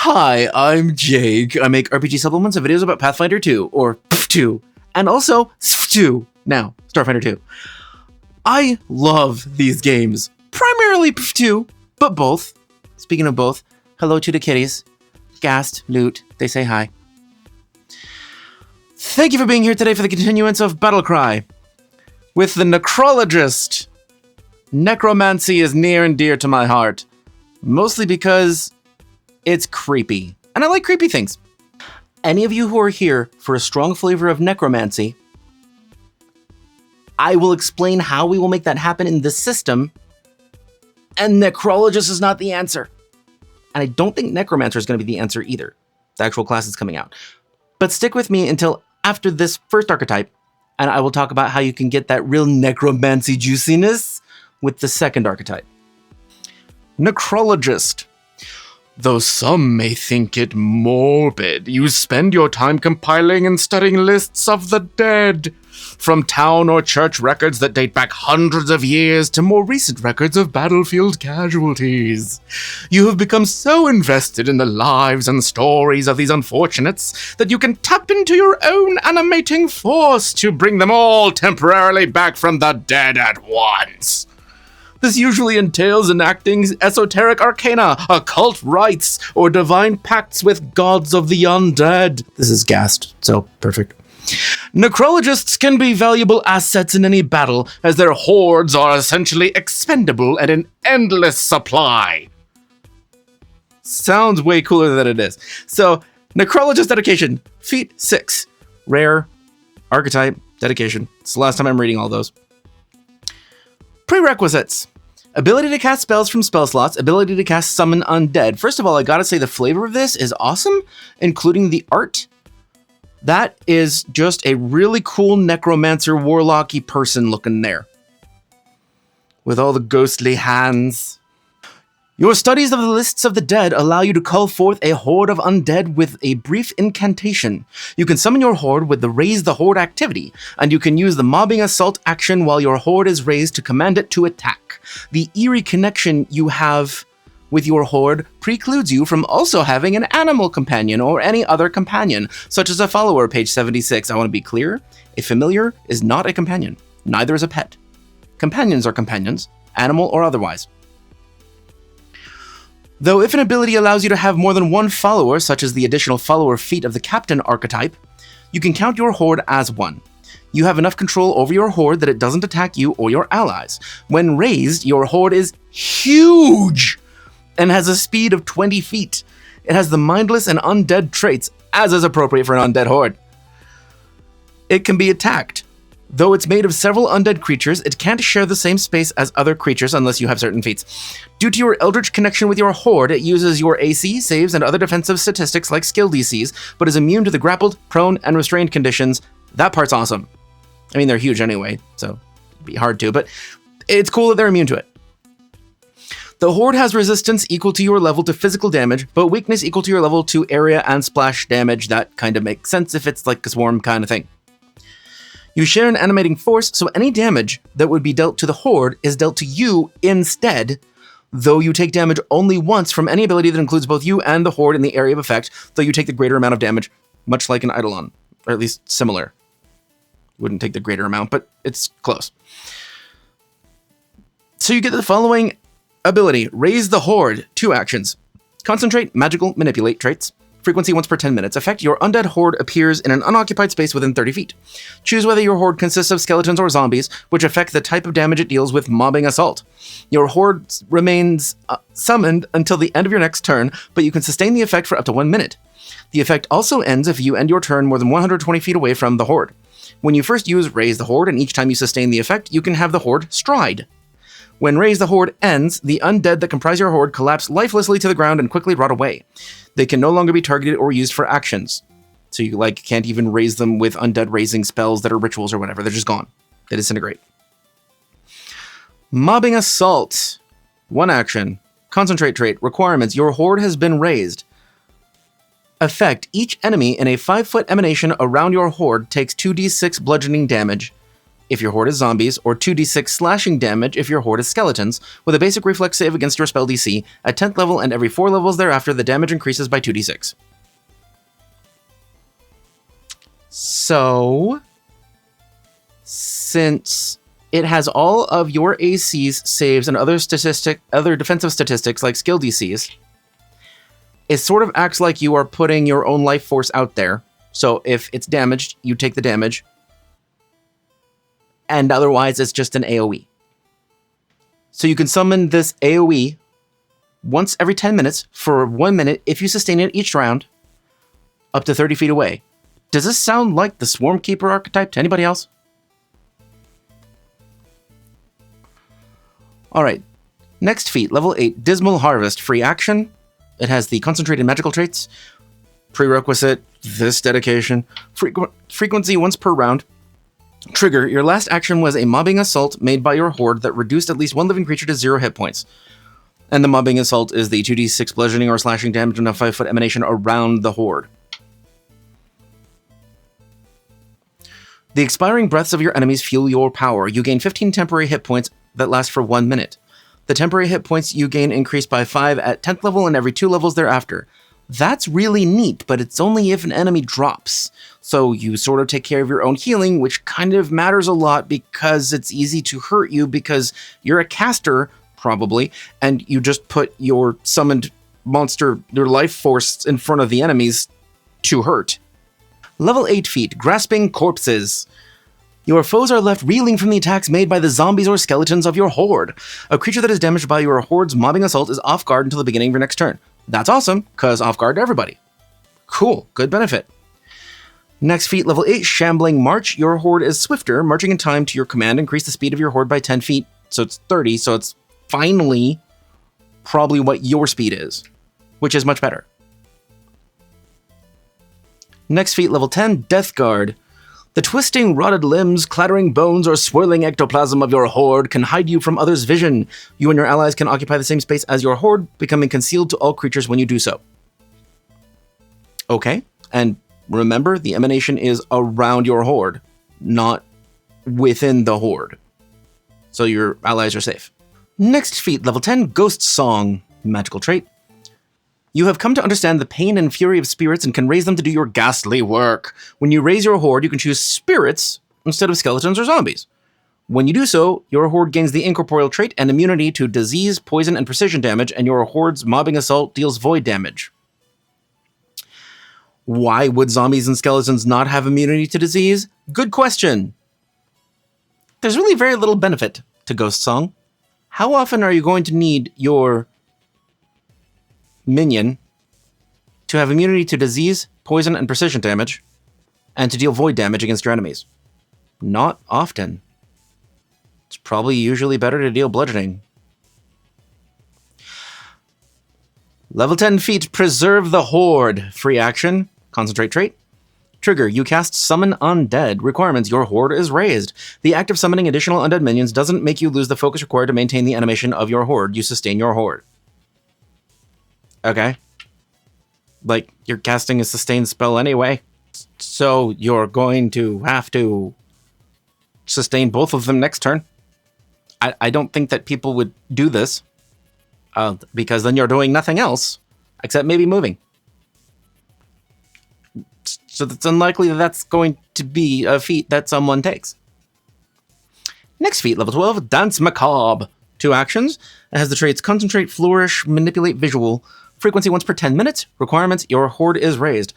Hi, I'm Jake. I make RPG supplements and videos about Pathfinder 2, or PF2, and also SF2, now, Starfinder 2. I love these games. Primarily PF2, but both. Speaking of both, hello to the kitties. Gast, Loot, they say hi. Thank you for being here today for the continuance of Battlecry. With the Necrologist. Necromancy is near and dear to my heart. Mostly because it's creepy. And I like creepy things. Any of you who are here for a strong flavor of necromancy, I will explain how we will make that happen in this system. And Necrologist is not the answer. And I don't think Necromancer is going to be the answer either. The actual class is coming out. But stick with me until after this first archetype, and I will talk about how you can get that real necromancy juiciness with the second archetype. Necrologist. Though some may think it morbid, you spend your time compiling and studying lists of the dead, from town or church records that date back hundreds of years to more recent records of battlefield casualties. You have become so invested in the lives and stories of these unfortunates that you can tap into your own animating force to bring them all temporarily back from the dead at once. This usually entails enacting esoteric arcana, occult rites, or divine pacts with gods of the undead. This is Ghast, so perfect. Necrologists can be valuable assets in any battle, as their hordes are essentially expendable and in endless supply. Sounds way cooler than it is. So, Necrologist dedication, feat 6. Rare, archetype, dedication. It's the last time I'm reading all those. Prerequisites. Ability to cast spells from spell slots, ability to cast summon undead. First of all, I gotta say the flavor of this is awesome, including the art. That is just a really cool necromancer warlocky person looking there. With all the ghostly hands. Your studies of the lists of the dead allow you to call forth a horde of undead with a brief incantation. You can summon your horde with the Raise the Horde activity, and you can use the Mobbing Assault action while your horde is raised to command it to attack. The eerie connection you have with your horde precludes you from also having an animal companion or any other companion, such as a follower, page 76. I want to be clear, a familiar is not a companion. Neither is a pet. Companions are companions, animal or otherwise. Though if an ability allows you to have more than one follower, such as the additional follower feat of the Captain archetype, you can count your horde as one. You have enough control over your horde that it doesn't attack you or your allies. When raised, your horde is huge and has a speed of 20 feet. It has the mindless and undead traits, as is appropriate for an undead horde. It can be attacked. Though it's made of several undead creatures, it can't share the same space as other creatures unless you have certain feats. Due to your eldritch connection with your horde, it uses your AC, saves, and other defensive statistics like skill DCs, but is immune to the grappled, prone, and restrained conditions. That part's awesome. I mean, they're huge anyway, so it'd be hard to, but it's cool that they're immune to it. The horde has resistance equal to your level to physical damage, but weakness equal to your level to area and splash damage. That kind of makes sense if it's like a swarm kind of thing. You share an animating force, so any damage that would be dealt to the horde is dealt to you instead, though you take damage only once from any ability that includes both you and the horde in the area of effect, though you take the greater amount of damage, much like an Eidolon, or at least similar. Wouldn't take the greater amount, but it's close. So you get the following ability. Raise the horde, 2 actions. Concentrate, magical, manipulate traits. Frequency once per 10 minutes. Effect, your undead horde appears in an unoccupied space within 30 feet. Choose whether your horde consists of skeletons or zombies, which affect the type of damage it deals with mobbing assault. Your horde remains summoned until the end of your next turn, but you can sustain the effect for up to 1 minute. The effect also ends if you end your turn more than 120 feet away from the horde. When you first use Raise the Horde, and each time you sustain the effect, you can have the horde stride. When Raise the Horde ends, the undead that comprise your horde collapse lifelessly to the ground and quickly rot away. They can no longer be targeted or used for actions. So you can't even raise them with undead raising spells that are rituals or whatever. They're just gone. They disintegrate. Mobbing Assault. 1 action. Concentrate trait. Requirements. Your horde has been raised. Effect. Each enemy in a 5-foot emanation around your horde takes 2d6 bludgeoning damage. if your horde is zombies, or 2d6 slashing damage if your horde is skeletons, with a basic reflex save against your spell DC. At 10th level and every 4 levels thereafter, the damage increases by 2d6. So, since it has all of your ACs, saves, and other defensive statistics like skill DCs, it sort of acts like you are putting your own life force out there. So if it's damaged, you take the damage. And otherwise, it's just an AoE. So you can summon this AoE once every 10 minutes for 1 minute if you sustain it each round, up to 30 feet away. Does this sound like the Swarmkeeper archetype to anybody else? Alright, next feat, level 8, Dismal Harvest, free action. It has the concentrated magical traits. Prerequisite, this dedication. Frequency once per round. Trigger, your last action was a mobbing assault made by your horde that reduced at least one living creature to 0 hit points. And the mobbing assault is the 2d6 bludgeoning or slashing damage on a 5-foot emanation around the horde. The expiring breaths of your enemies fuel your power. You gain 15 temporary hit points that last for 1 minute. The temporary hit points you gain increase by 5 at 10th level and every 2 levels thereafter. That's really neat, but it's only if an enemy drops. So you sort of take care of your own healing, which kind of matters a lot because it's easy to hurt you because you're a caster, probably, and you just put your summoned monster, your life force in front of the enemies to hurt. Level 8 feat, Grasping Corpses. Your foes are left reeling from the attacks made by the zombies or skeletons of your horde. A creature that is damaged by your horde's mobbing assault is off guard until the beginning of your next turn. That's awesome, because off guard to everybody. Cool, good benefit. Next feat, level 8, Shambling March. Your horde is swifter. Marching in time to your command increase the speed of your horde by 10 feet, so it's 30, so it's finally probably what your speed is, which is much better. Next feat, level 10, Deathguard. The twisting, rotted limbs, clattering bones, or swirling ectoplasm of your horde can hide you from others' vision. You and your allies can occupy the same space as your horde, becoming concealed to all creatures when you do so. Okay, and remember, the emanation is around your horde, not within the horde. So your allies are safe. Next feat, level 10, Ghostsong. Magical trait. You have come to understand the pain and fury of spirits and can raise them to do your ghastly work. When you raise your horde, you can choose spirits instead of skeletons or zombies. When you do so, your horde gains the incorporeal trait and immunity to disease, poison, and precision damage, and your horde's mobbing assault deals void damage. Why would zombies and skeletons not have immunity to disease? Good question. There's really very little benefit to Ghostsong. How often are you going to need your minion to have immunity to disease, poison, and precision damage, and to deal void damage against your enemies? Not often. It's probably usually better to deal bludgeoning. Level 10 feat, Preserve the Horde. Free action, concentrate trait. Trigger, you cast Summon Undead. Requirements, your horde is raised. The act of summoning additional undead minions doesn't make you lose the focus required to maintain the animation of your horde. You sustain your horde. Okay. Like, you're casting a sustained spell anyway, so you're going to have to sustain both of them next turn. I don't think that people would do this, because then you're doing nothing else, except maybe moving. So it's unlikely that that's going to be a feat that someone takes. Next feat, level 12, Danse Macabre. 2 actions. It has the traits Concentrate, Flourish, Manipulate, Visual. Frequency once per 10 minutes. Requirements, your horde is raised.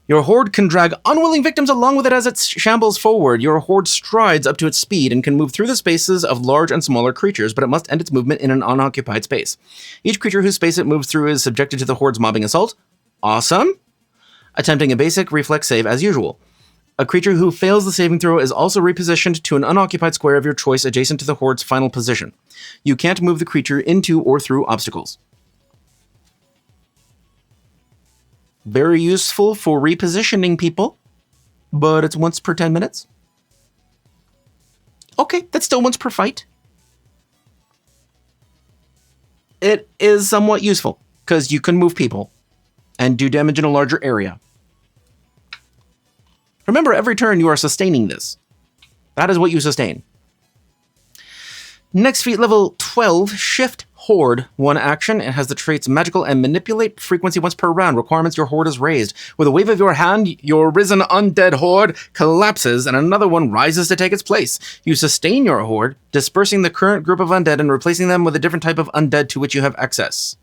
Your horde can drag unwilling victims along with it as it shambles forward. Your horde strides up to its speed and can move through the spaces of large and smaller creatures, but it must end its movement in an unoccupied space. Each creature whose space it moves through is subjected to the horde's mobbing assault. Awesome. Attempting a basic reflex save as usual. A creature who fails the saving throw is also repositioned to an unoccupied square of your choice adjacent to the horde's final position. You can't move the creature into or through obstacles. Very useful for repositioning people, but it's once per 10 minutes. Okay, that's still once per fight. It is somewhat useful, because you can move people and do damage in a larger area. Remember, every turn you are sustaining this. That is what you sustain. Next feat, level 12, Shift Horde. 1 action. It has the traits Magical and Manipulate. Frequency once per round. Requirements, your horde is raised. With a wave of your hand, your risen undead horde collapses and another one rises to take its place. You sustain your horde, dispersing the current group of undead and replacing them with a different type of undead to which you have access.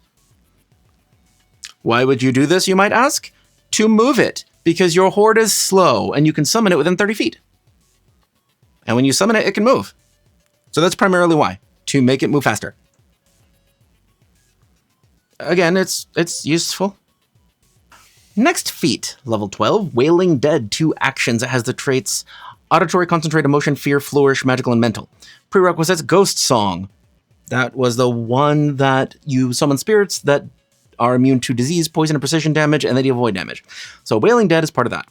Why would you do this, you might ask? To move it, because your horde is slow and you can summon it within 30 feet. And when you summon it, it can move. So that's primarily why, to make it move faster. Again, it's useful. Next feat, level 12, Wailing Dead, 2 actions. It has the traits Auditory, Concentrate, Emotion, Fear, Flourish, Magical, and Mental. Prerequisites, Ghostsong. That was the one that you summon spirits that are immune to disease, poison, and precision damage, and they deal void damage. So Wailing Dead is part of that.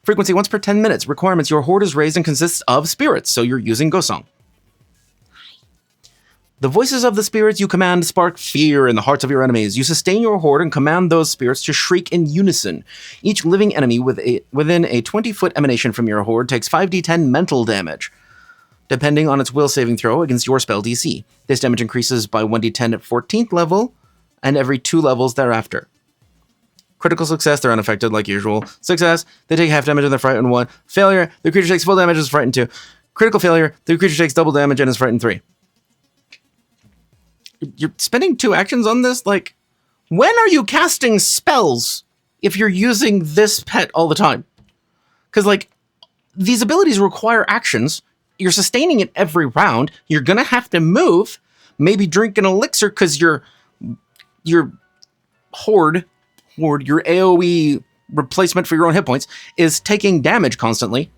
Frequency once per 10 minutes. Requirements, your horde is raised and consists of spirits, so you're using Ghostsong. The voices of the spirits you command spark fear in the hearts of your enemies. You sustain your horde and command those spirits to shriek in unison. Each living enemy within a 20-foot emanation from your horde takes 5d10 mental damage, depending on its will saving throw against your spell DC. This damage increases by 1d10 at 14th level, and every 2 levels thereafter. Critical success, they're unaffected like usual. Success, they take half damage and they're frightened 1. Failure, the creature takes full damage and is frightened 2. Critical failure, the creature takes double damage and is frightened 3. You're spending 2 actions on this? Like, when are you casting spells if you're using this pet all the time? Because, like, these abilities require actions. You're sustaining it every round. You're going to have to move. Maybe drink an elixir because your horde, your AoE replacement for your own hit points, is taking damage constantly.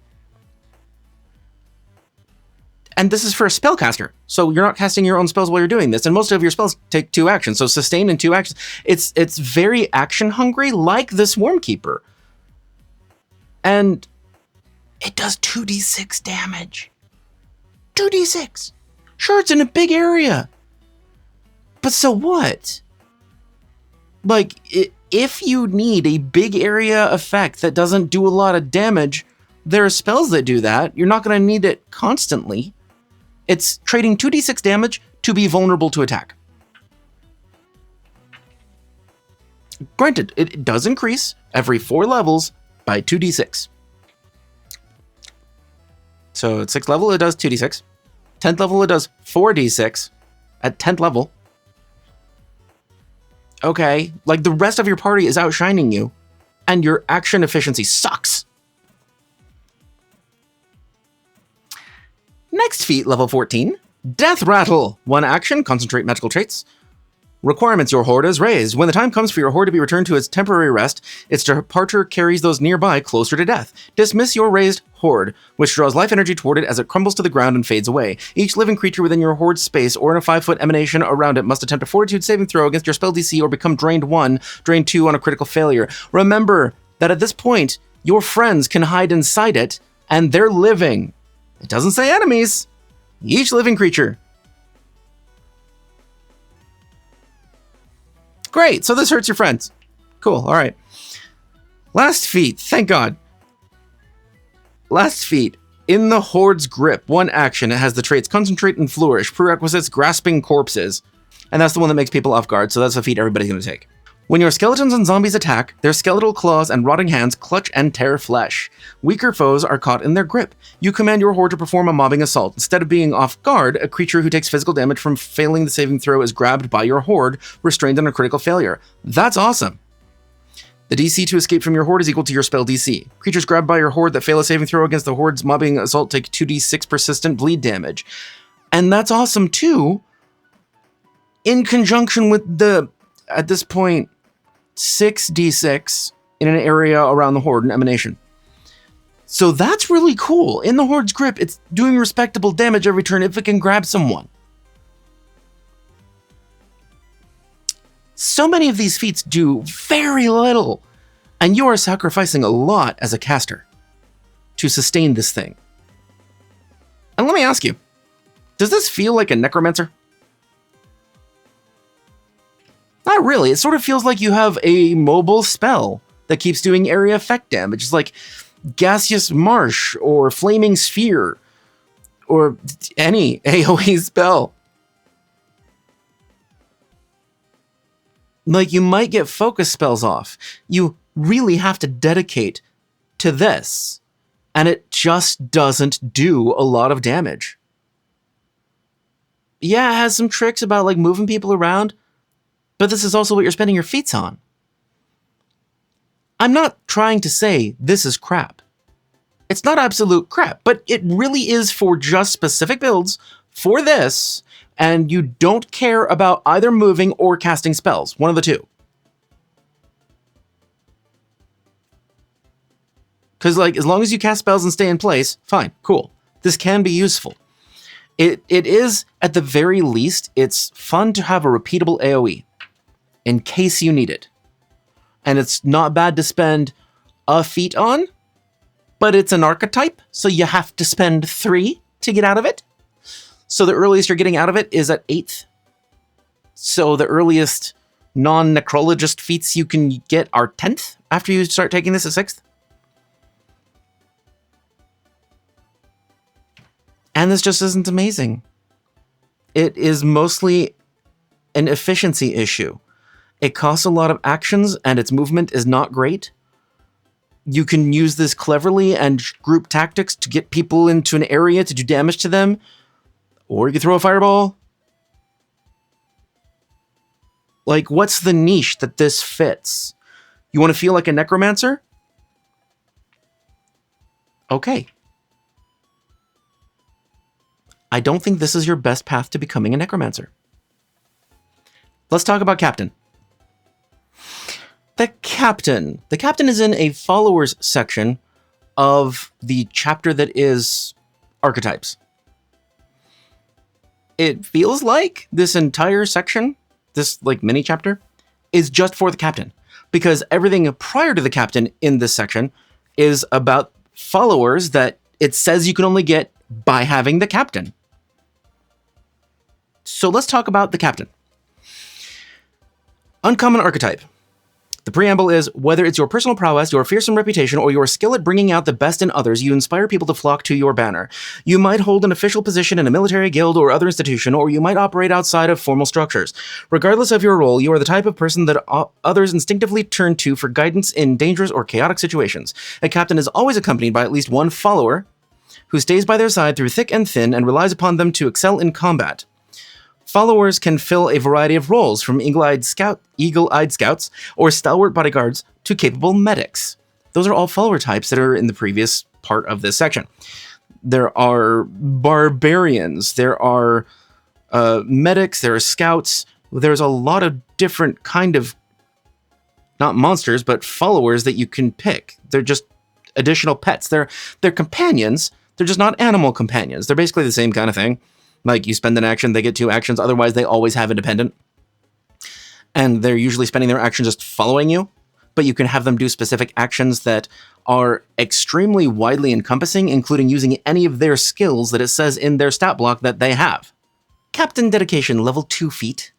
And this is for a spellcaster, so you're not casting your own spells while you're doing this, and most of your spells take 2 actions, so sustain in 2 actions. It's very action-hungry, like the Swarmkeeper. And it does 2d6 damage. 2d6! Sure, it's in a big area. But so what? Like, if you need a big area effect that doesn't do a lot of damage, there are spells that do that. You're not going to need it constantly. It's trading 2d6 damage to be vulnerable to attack. Granted, it does increase every 4 levels by 2d6. So at 6th level, it does 2d6. 10th level, it does 4d6 at 10th level. Okay, like the rest of your party is outshining you, and your action efficiency sucks. Next feat, level 14, Death Rattle. 1 action, concentrate magical traits. Requirements, your horde is raised. When the time comes for your horde to be returned to its temporary rest, its departure carries those nearby closer to death. Dismiss your raised horde, which draws life energy toward it as it crumbles to the ground and fades away. Each living creature within your horde space or in a 5-foot emanation around it must attempt a fortitude saving throw against your spell DC or become drained 1, drained 2 on a critical failure. Remember that at this point, your friends can hide inside it, and they're living. It doesn't say enemies. Each living creature. Great, so this hurts your friends. Cool, all right. Last feat, thank God. Last feat, in the Horde's grip. 1 action, it has the traits Concentrate and Flourish. Prerequisites, Grasping Corpses. And that's the one that makes people off guard, so that's a feat everybody's going to take. When your skeletons and zombies attack, their skeletal claws and rotting hands clutch and tear flesh. Weaker foes are caught in their grip. You command your horde to perform a mobbing assault. Instead of being off guard, a creature who takes physical damage from failing the saving throw is grabbed by your horde, restrained on a critical failure. That's awesome. The DC to escape from your horde is equal to your spell DC. Creatures grabbed by your horde that fail a saving throw against the horde's mobbing assault take 2d6 persistent bleed damage. And that's awesome too, in conjunction with the, at this point, 6d6 in an area around the horde and emanation. So that's really cool. In the horde's grip, it's doing respectable damage every turn if it can grab someone. So many of these feats do very little, and you are sacrificing a lot as a caster to sustain this thing. And let me ask you, does this feel like a necromancer? Not really. It sort of feels like you have a mobile spell that keeps doing area effect damage. It's like Gaseous Marsh or Flaming Sphere or any AoE spell. Like, you might get focus spells off. You really have to dedicate to this, and it just doesn't do a lot of damage. Yeah, it has some tricks about like moving people around, but this is also what you're spending your feats on. I'm not trying to say this is crap. It's not absolute crap, but it really is for just specific builds for this, and you don't care about either moving or casting spells. One of the two. Because, like, as long as you cast spells and stay in place, fine, cool. This can be useful. It is, at the very least, it's fun to have a repeatable AoE in case you need it. And it's not bad to spend a feat on, but it's an archetype, so you have to spend 3 to get out of it. So the earliest you're getting out of it is at 8th. So the earliest non-necrologist feats you can get are 10th after you start taking this at 6th. And this just isn't amazing. It is mostly an efficiency issue. It costs a lot of actions, and its movement is not great. You can use this cleverly and group tactics to get people into an area to do damage to them. Or you can throw a fireball. Like, what's the niche that this fits? You want to feel like a necromancer? Okay. I don't think this is your best path to becoming a necromancer. Let's talk about Captain. The Captain. The Captain is in a followers section of the chapter that is Archetypes. It feels like this entire section, this like mini chapter, is just for the Captain. Because everything prior to the Captain in this section is about followers that it says you can only get by having the Captain. So let's talk about the Captain. Uncommon archetype. The preamble is, whether it's your personal prowess, your fearsome reputation, or your skill at bringing out the best in others, you inspire people to flock to your banner. You might hold an official position in a military guild or other institution, or you might operate outside of formal structures. Regardless of your role, you are the type of person that others instinctively turn to for guidance in dangerous or chaotic situations. A captain is always accompanied by at least one follower who stays by their side through thick and thin and relies upon them to excel in combat. Followers can fill a variety of roles, from eagle-eyed scouts or stalwart bodyguards to capable medics. Those are all follower types that are in the previous part of this section. There are barbarians, there are medics, there are scouts. There's a lot of different kind of, not monsters, but followers that you can pick. They're just additional pets. They're companions. They're just not animal companions. They're basically the same kind of thing. Like, you spend an action, they get 2 actions. Otherwise, they always have independent. And they're usually spending their action just following you. But you can have them do specific actions that are extremely widely encompassing, including using any of their skills that it says in their stat block that they have. Captain dedication, level 2 feat.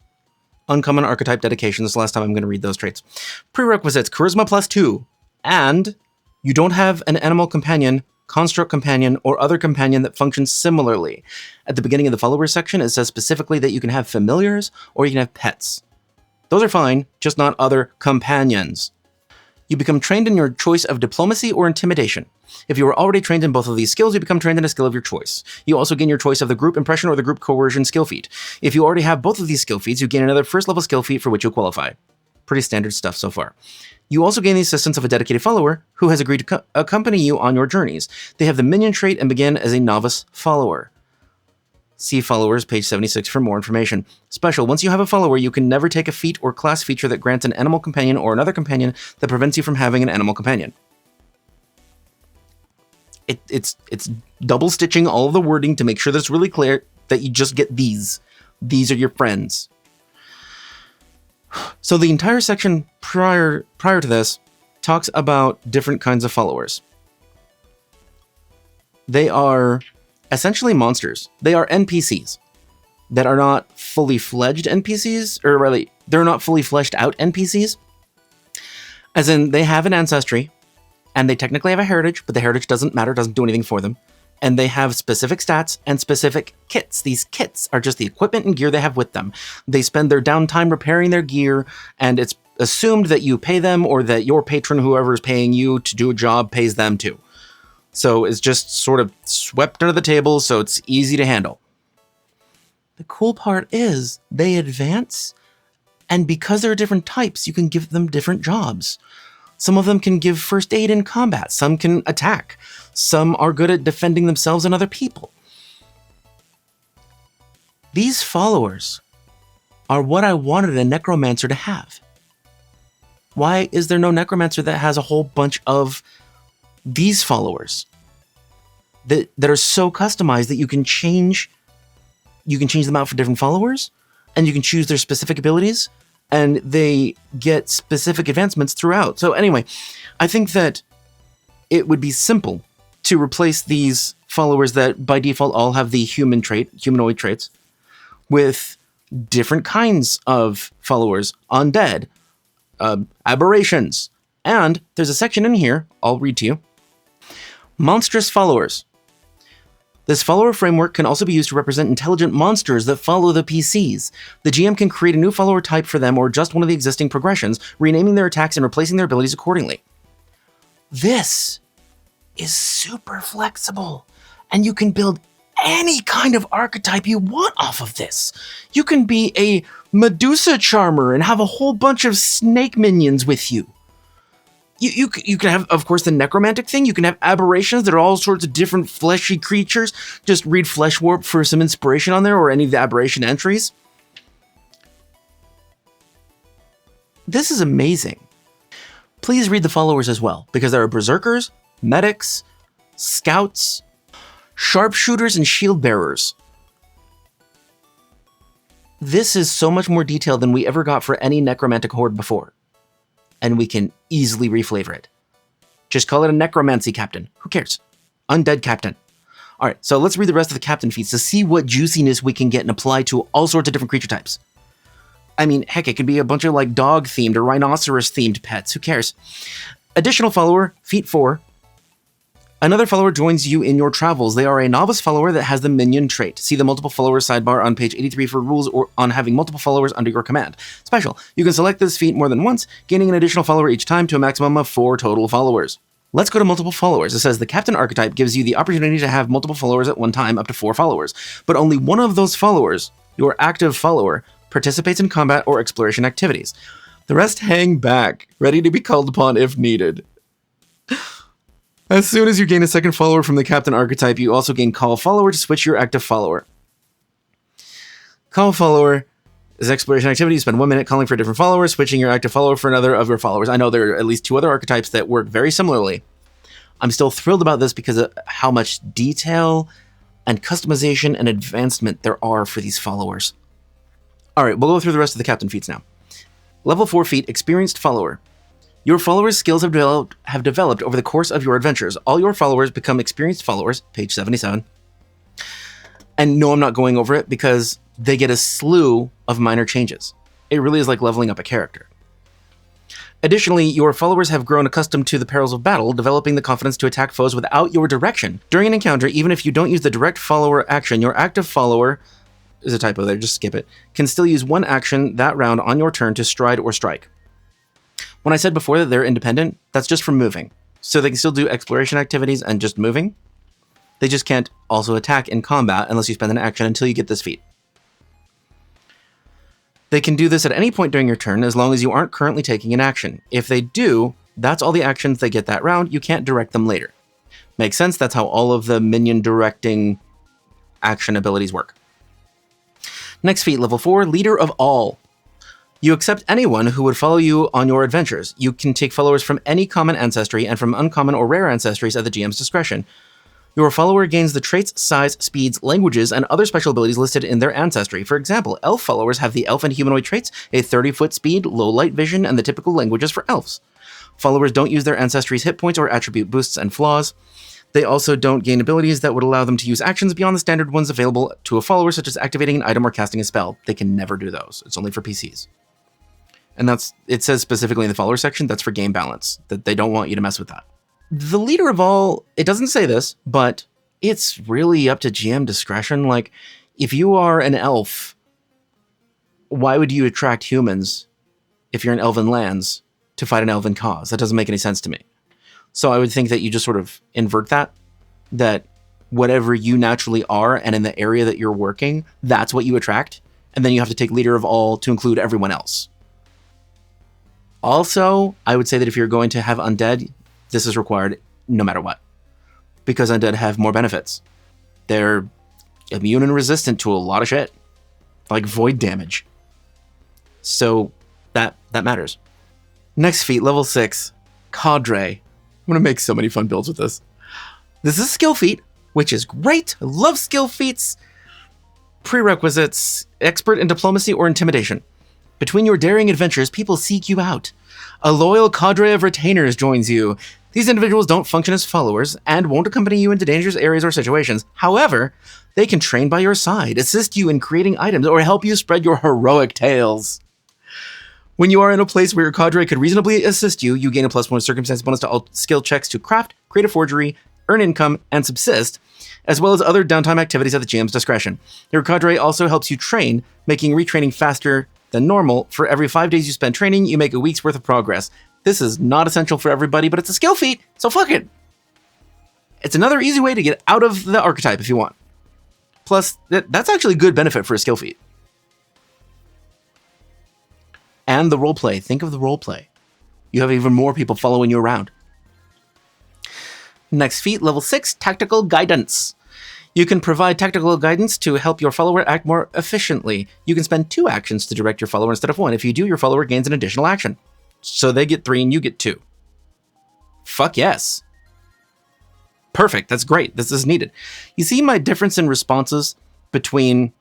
Uncommon archetype dedication. This is the last time I'm going to read those traits. Prerequisites, charisma +2. And you don't have an animal companion, construct companion, or other companion that functions similarly. At the beginning of the followers section, it says specifically that you can have familiars or you can have pets. Those are fine, just not other companions. You become trained in your choice of diplomacy or intimidation. If you are already trained in both of these skills, you become trained in a skill of your choice. You also gain your choice of the group impression or the group coercion skill feat. If you already have both of these skill feats, you gain another first level skill feat for which you qualify. Pretty standard stuff so far. You also gain the assistance of a dedicated follower who has agreed to accompany you on your journeys. They have the minion trait and begin as a novice follower. See followers, page 76 for more information. Special, once you have a follower, you can never take a feat or class feature that grants an animal companion or another companion that prevents you from having an animal companion. It's double stitching all of the wording to make sure that it's really clear that you just get these. These are your friends. So the entire section prior to this talks about different kinds of followers. They are essentially monsters. They are NPCs that are not fully fledged NPCs, or really, they're not fully fleshed out NPCs. As in, they have an ancestry, and they technically have a heritage, but the heritage doesn't matter, doesn't do anything for them. and they have specific stats and specific kits. These kits are just the equipment and gear they have with them. They spend their downtime repairing their gear, and it's assumed that you pay them or that your patron, whoever is paying you to do a job, pays them too. So it's just sort of swept under the table, so it's easy to handle. The cool part is they advance, and because there are different types, you can give them different jobs. Some of them can give first aid in combat. Some can attack. Some are good at defending themselves and other people. These followers are what I wanted a necromancer to have. Why is there no necromancer that has a whole bunch of these followers that are so customized that you can change them out for different followers, and you can choose their specific abilities, and they get specific advancements throughout. So anyway, I think that it would be simple to replace these followers that by default all have the humanoid traits, with different kinds of followers, undead, aberrations, and there's a section in here I'll read to you. Monstrous followers. This follower framework can also be used to represent intelligent monsters that follow the PCs. The GM can create a new follower type for them or just one of the existing progressions, renaming their attacks and replacing their abilities accordingly. This is super flexible, and you can build any kind of archetype you want off of this. You can be a Medusa Charmer and have a whole bunch of snake minions with you. You can have, of course, the necromantic thing. You can have aberrations that are all sorts of different fleshy creatures. Just read Flesh Warp for some inspiration on there, or any of the aberration entries. This is amazing. Please read the followers as well, because there are berserkers, medics, scouts, sharpshooters, and shield bearers. This is so much more detailed than we ever got for any necromantic horde before. And we can easily reflavor it. Just call it a necromancy captain. Who cares? Undead captain. All right, so let's read the rest of the captain feats to see what juiciness we can get and apply to all sorts of different creature types. I mean, heck, it could be a bunch of like dog-themed or rhinoceros-themed pets. Who cares? Additional follower, feat 4. Another follower joins you in your travels. They are a novice follower that has the minion trait. See the multiple followers sidebar on page 83 for rules or on having multiple followers under your command. Special. You can select this feat more than once, gaining an additional follower each time to a maximum of 4 total followers. Let's go to multiple followers. It says the captain archetype gives you the opportunity to have multiple followers at one time, up to 4 followers. But only one of those followers, your active follower, participates in combat or exploration activities. The rest hang back, ready to be called upon if needed. As soon as you gain a second follower from the captain archetype, you also gain call follower to switch your active follower. Call follower is exploration activity. You spend 1 minute calling for a different follower, switching your active follower for another of your followers. I know there are at least 2 other archetypes that work very similarly. I'm still thrilled about this because of how much detail and customization and advancement there are for these followers. All right, we'll go through the rest of the captain feats now. Level 4 feat, experienced follower. Your followers' skills have developed over the course of your adventures. All your followers become experienced followers, page 77. And no, I'm not going over it because they get a slew of minor changes. It really is like leveling up a character. Additionally, your followers have grown accustomed to the perils of battle, developing the confidence to attack foes without your direction. During an encounter, even if you don't use the direct follower action, your active follower, is a typo there, just skip it, can still use one action that round on your turn to stride or strike. When I said before that they're independent, that's just from moving. So they can still do exploration activities and just moving. They just can't also attack in combat unless you spend an action until you get this feat. They can do this at any point during your turn as long as you aren't currently taking an action. If they do, that's all the actions they get that round. You can't direct them later. Makes sense, that's how all of the minion directing action abilities work. Next feat, level 4, Leader of All. You accept anyone who would follow you on your adventures. You can take followers from any common ancestry and from uncommon or rare ancestries at the GM's discretion. Your follower gains the traits, size, speeds, languages, and other special abilities listed in their ancestry. For example, elf followers have the elf and humanoid traits, a 30-foot speed, low light vision, and the typical languages for elves. Followers don't use their ancestry's hit points or attribute boosts and flaws. They also don't gain abilities that would allow them to use actions beyond the standard ones available to a follower, such as activating an item or casting a spell. They can never do those. It's only for PCs. And it says specifically in the follower section, that's for game balance, that they don't want you to mess with that. The Leader of All, it doesn't say this, but it's really up to GM discretion. Like, if you are an elf, why would you attract humans if you're in elven lands to fight an elven cause? That doesn't make any sense to me. So I would think that you just sort of invert that whatever you naturally are and in the area that you're working, that's what you attract. And then you have to take leader of all to include everyone else. Also, I would say that if you're going to have undead, this is required no matter what. Because undead have more benefits. They're immune and resistant to a lot of shit. Like void damage. So that matters. Next feat, level 6, Cadre. I'm going to make so many fun builds with this. This is a skill feat, which is great. I love skill feats. Prerequisites, expert in diplomacy or intimidation. Between your daring adventures, people seek you out. A loyal cadre of retainers joins you. These individuals don't function as followers and won't accompany you into dangerous areas or situations. However, they can train by your side, assist you in creating items, or help you spread your heroic tales. When you are in a place where your cadre could reasonably assist you, you gain a +1 circumstance bonus to all skill checks to craft, create a forgery, earn income, and subsist, as well as other downtime activities at the GM's discretion. Your cadre also helps you train, making retraining faster than normal. For every 5 days you spend training, you make a week's worth of progress. This is not essential for everybody, but it's a skill feat, so fuck it. It's another easy way to get out of the archetype if you want. Plus, that's actually good benefit for a skill feat. And the roleplay. Think of the roleplay. You have even more people following you around. Next feat, level 6, Tactical Guidance. You can provide tactical guidance to help your follower act more efficiently. You can spend 2 actions to direct your follower instead of 1. If you do, your follower gains an additional action. So they get 3 and you get 2. Fuck yes. Perfect, that's great. This is needed. You see my difference in responses between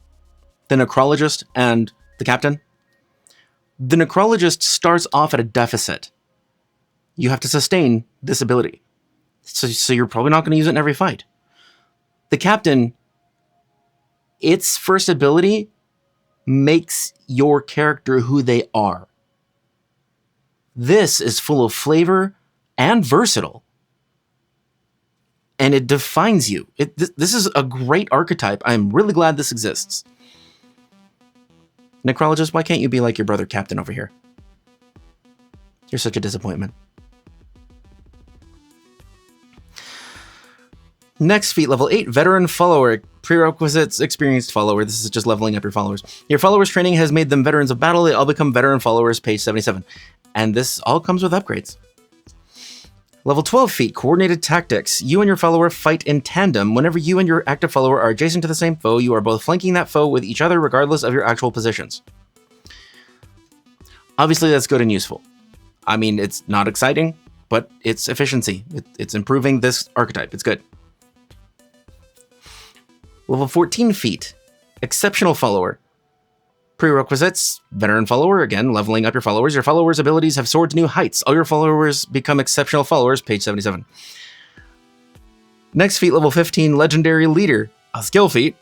the Necrologist and the Captain? The Necrologist starts off at a deficit. You have to sustain this ability. So you're probably not going to use it in every fight. The Captain, its first ability makes your character who they are. This is full of flavor and versatile. And it defines you. This is a great archetype. I'm really glad this exists. Necrologist, why can't you be like your brother Captain over here? You're such a disappointment. Next feat, level 8, Veteran Follower. Prerequisites, Experienced Follower. This is just leveling up your followers. Your followers' training has made them veterans of battle. They all become Veteran Followers, page 77. And this all comes with upgrades. Level 12 feat, Coordinated Tactics. You and your follower fight in tandem. Whenever you and your active follower are adjacent to the same foe, you are both flanking that foe with each other regardless of your actual positions. Obviously, that's good and useful. I mean, it's not exciting, but it's efficiency. It's improving this archetype. It's good. Level 14 feat, Exceptionayl Follower. Prerequisites, Veteran Follower, again, leveling up your followers. Your followers' abilities have soared to new heights. All your followers become Exceptionayl Followers, page 77. Next feat, level 15, Legendary Leader. A skill feat.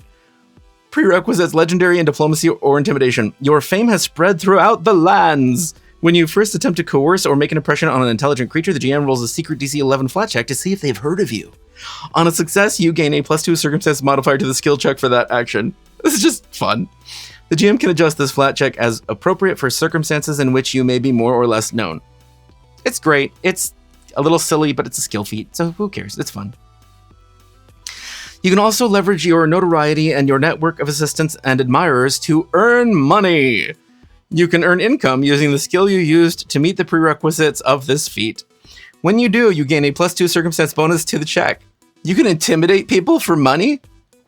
Prerequisites, Legendary in Diplomacy or Intimidation. Your fame has spread throughout the lands. When you first attempt to coerce or make an impression on an intelligent creature, the GM rolls a secret DC 11 flat check to see if they've heard of you. On a success, you gain a +2 circumstance modifier to the skill check for that action. This is just fun. The GM can adjust this flat check as appropriate for circumstances in which you may be more or less known. It's great. It's a little silly, but it's a skill feat, so who cares? It's fun. You can also leverage your notoriety and your network of assistants and admirers to earn money. You can earn income using the skill you used to meet the prerequisites of this feat. When you do, you gain a +2 circumstance bonus to the check. You can intimidate people for money?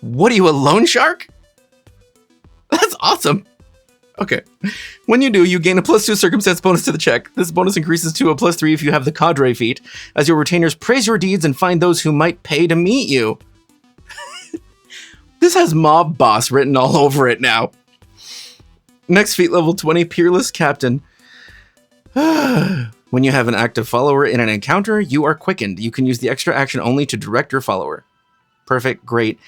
What are you, a loan shark? That's awesome. Okay. When you do, you gain a +2 circumstance bonus to the check. This bonus increases to a +3 if you have the Cadre feat, as your retainers praise your deeds and find those who might pay to meet you. This has Mob Boss written all over it now. Next feat, level 20, Peerless Captain. When you have an active follower in an encounter, you are quickened. You can use the extra action only to direct your follower. Perfect, great.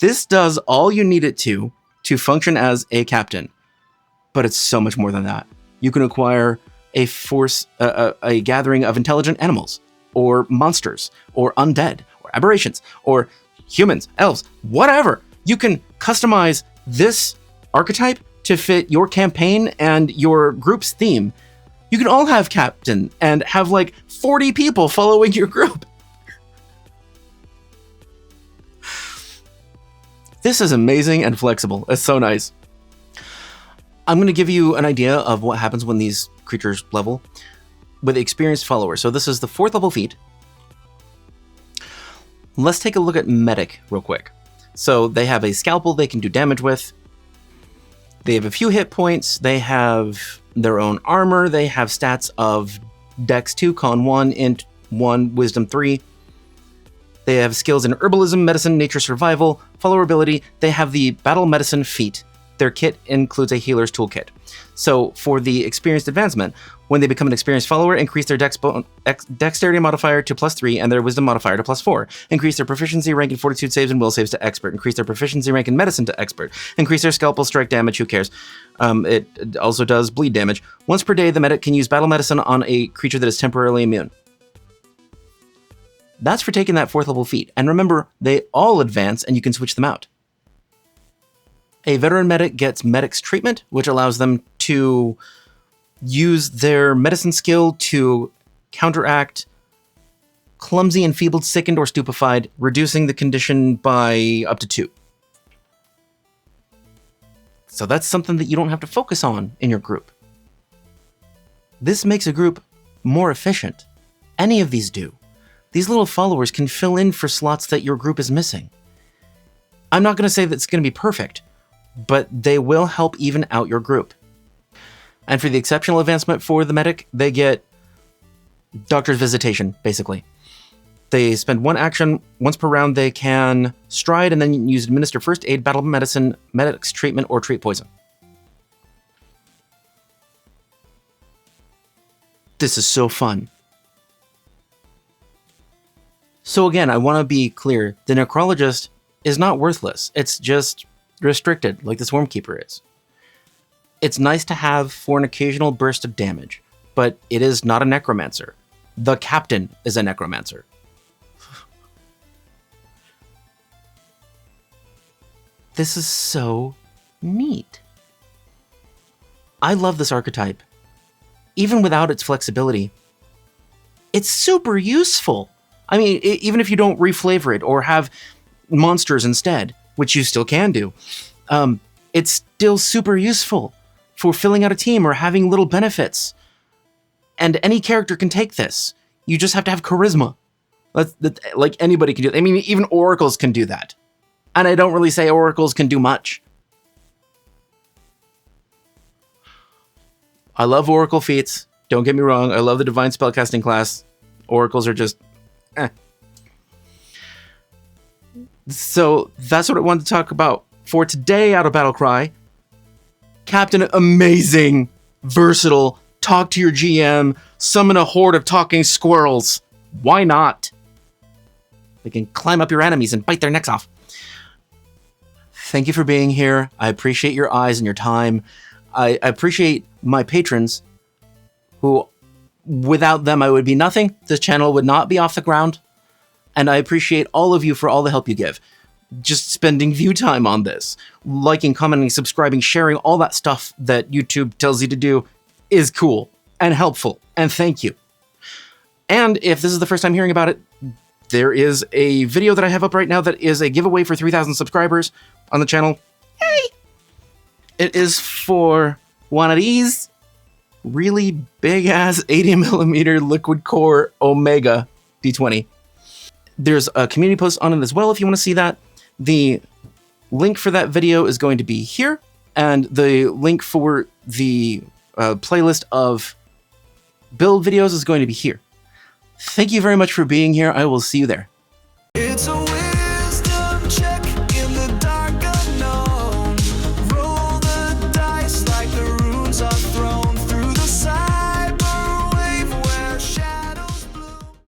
This does all you need it to function as a captain, but it's so much more than that. You can acquire a force, a gathering of intelligent animals, or monsters, or undead, or aberrations, or humans, elves, whatever. You can customize this archetype to fit your campaign and your group's theme. You can all have captain and have like 40 people following your group. This is amazing and flexible. It's so nice. I'm going to give you an idea of what happens when these creatures level with experienced followers. So this is the 4th level feat. Let's take a look at medic real quick. So they have a scalpel they can do damage with. They have a few hit points. They have their own armor. They have stats of Dex 2, Con 1, Int 1, Wisdom 3. They have skills in herbalism, medicine, nature, survival, follower ability. They have the battle medicine feat. Their kit includes a healer's toolkit. So for the experienced advancement, when they become an experienced follower, increase their dexterity modifier to +3 and their wisdom modifier to +4. Increase their proficiency rank in fortitude saves and will saves to expert. Increase their proficiency rank in medicine to expert. Increase their scalpel strike damage, who cares? It also does bleed damage. Once per day, the medic can use battle medicine on a creature that is temporarily immune. That's for taking that 4th level feat. And remember, they all advance and you can switch them out. A veteran medic gets medic's treatment, which allows them to use their medicine skill to counteract clumsy, enfeebled, sickened, or stupefied, reducing the condition by up to 2. So that's something that you don't have to focus on in your group. This makes a group more efficient. Any of these do. These little followers can fill in for slots that your group is missing. I'm not going to say that it's going to be perfect, but they will help even out your group. And for the exceptional advancement for the medic, they get Doctor's Visitation, basically. They spend 1 action. Once per round, they can stride and then use Administer First Aid, Battle Medicine, Medic's Treatment, or Treat Poison. This is so fun. So again, I want to be clear. The Necrologist is not worthless. It's just restricted, like the Swarmkeeper is. It's nice to have for an occasional burst of damage, but it is not a Necromancer. The Captain is a Necromancer. This is so neat. I love this archetype. Even without its flexibility, it's super useful. I mean, even if you don't reflavor it or have monsters instead, which you still can do, it's still super useful for filling out a team or having little benefits. And any character can take this. You just have to have charisma. Like anybody can do it. I mean, even oracles can do that. And I don't really say oracles can do much. I love oracle feats. Don't get me wrong. I love the divine spellcasting class. Oracles are just So that's what I wanted to talk about for today out of Battlecry. Captain, amazing, versatile, talk to your GM, summon a horde of talking squirrels. Why not? They can climb up your enemies and bite their necks off. Thank you for being here. I appreciate your eyes and your time. I appreciate my patrons, who, without them, I would be nothing. This channel would not be off the ground. And I appreciate all of you for all the help you give. Just spending view time on this. Liking, commenting, subscribing, sharing, all that stuff that YouTube tells you to do is cool and helpful. And thank you. And if this is the first time hearing about it, there is a video that I have up right now that is a giveaway for 3,000 subscribers on the channel. Hey! It is for one of these really big-ass 80mm liquid core Omega D20. There's a community post on it as well if you want to see that. The link for that video is going to be here, and the link for the playlist of build videos is going to be here. Thank you very much for being here. I will see you there.